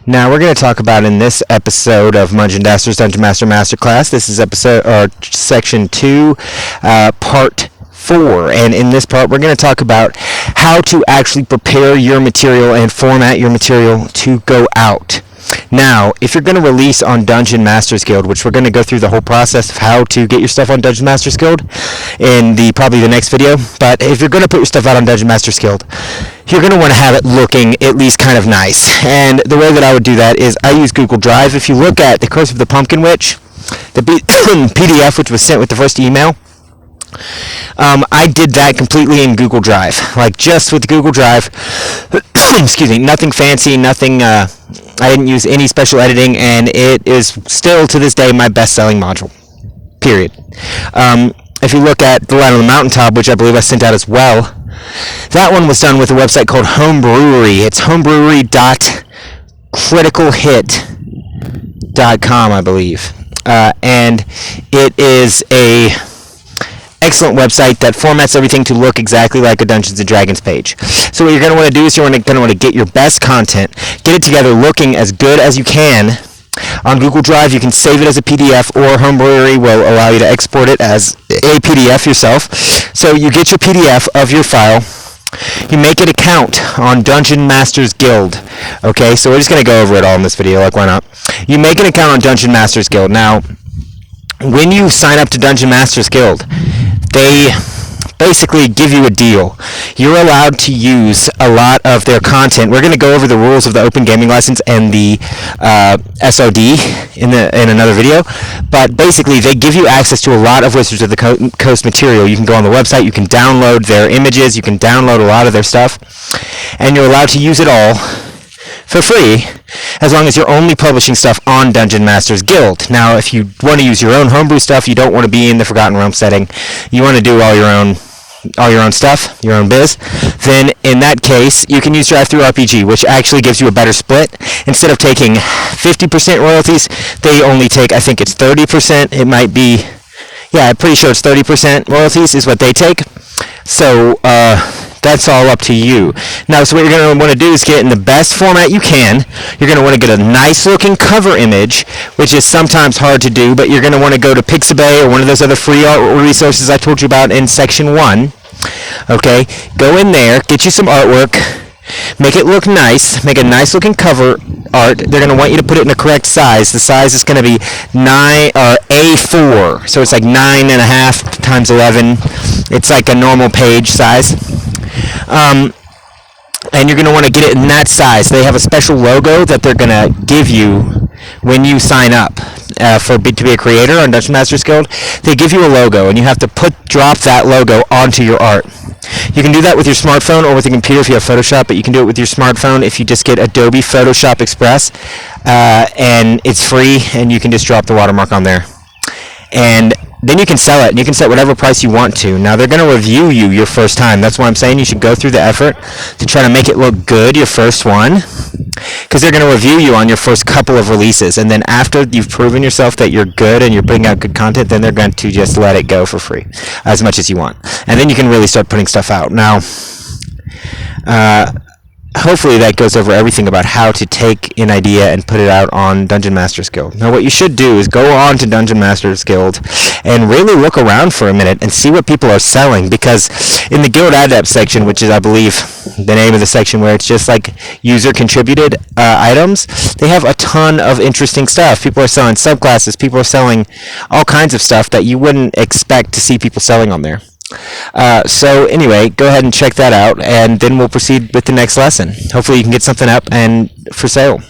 Now we're going to talk about in this episode of Mungeon Daster's Dungeon Master Masterclass. This is section 2, part 4, and in this part we're going to talk about how to actually prepare your material and format your material to go out. Now, if you're going to release on Dungeon Masters Guild, which we're going to go through the whole process of how to get your stuff on Dungeon Masters Guild in probably the next video, but if you're going to put your stuff out on Dungeon Masters Guild, you're going to want to have it looking at least kind of nice. And the way that I would do that is I use Google Drive. If you look at the Curse of the Pumpkin Witch, the PDF which was sent with the first email, I did that completely in Google Drive, like just with Google Drive. Excuse me, nothing fancy, nothing, I didn't use any special editing, and it is still to this day my best-selling module, period. If you look at The Light on the Mountaintop, which I believe I sent out as well, that one was done with a website called Homebrewery. It's homebrewery.criticalhit.com, I believe, and it is a excellent website that formats everything to look exactly like a Dungeons & Dragons page. So what you're going to want to do is you're going to want to get your best content, get it together looking as good as you can. On Google Drive, you can save it as a PDF, or Homebrewery will allow you to export it as a PDF yourself. So you get your PDF of your file. You make an account on Dungeon Masters Guild. Okay, so we're just going to go over it all in this video, like why not? You make an account on Dungeon Masters Guild. Now, when you sign up to Dungeon Masters Guild, they basically give you a deal. You're allowed to use a lot of their content. We're going to go over the rules of the Open Gaming License and the SOD in another video, but basically they give you access to a lot of Wizards of the Coast material. You can go on the website, you can download their images, you can download a lot of their stuff, and you're allowed to use it all for free, as long as you're only publishing stuff on Dungeon Masters Guild. Now, if you want to use your own homebrew stuff, you don't want to be in the Forgotten Realms setting, you want to do all your own stuff, your own biz, then in that case, you can use DriveThruRPG, which actually gives you a better split. Instead of taking 50% royalties, they only take, I think it's 30%. It might be, yeah, I'm pretty sure it's 30% royalties is what they take. So, that's all up to you. Now, so what you're going to want to do is get in the best format you can. You're going to want to get a nice looking cover image, which is sometimes hard to do, but you're going to want to go to Pixabay or one of those other free art resources I told you about in section 1. Okay, go in there, get you some artwork, make it look nice, make a nice looking cover art. They're going to want you to put it in the correct size. The size is going to be A4, so it's like 9.5 times 11. It's like a normal page size. And you're going to want to get it in that size. They have a special logo that they're going to give you when you sign up to be a creator on Dungeon Masters Guild. They give you a logo, and you have to drop that logo onto your art. You can do that with your smartphone or with a computer if you have Photoshop, but you can do it with your smartphone if you just get Adobe Photoshop Express, and it's free, and you can just drop the watermark on there. And then you can sell it, and you can set whatever price you want to. Now, they're going to review you your first time. That's why I'm saying you should go through the effort to try to make it look good your first one, because they're going to review you on your first couple of releases. And then after you've proven yourself that you're good and you're putting out good content, then they're going to just let it go for free as much as you want. And then you can really start putting stuff out. Now, hopefully that goes over everything about how to take an idea and put it out on Dungeon Masters Guild. Now, what you should do is go on to Dungeon Masters Guild and really look around for a minute and see what people are selling, because in the Guild Adept section, which is, I believe, the name of the section where it's just like user-contributed items, they have a ton of interesting stuff. People are selling subclasses. People are selling all kinds of stuff that you wouldn't expect to see people selling on there. So anyway, go ahead and check that out, and then we'll proceed with the next lesson. Hopefully you can get something up and for sale.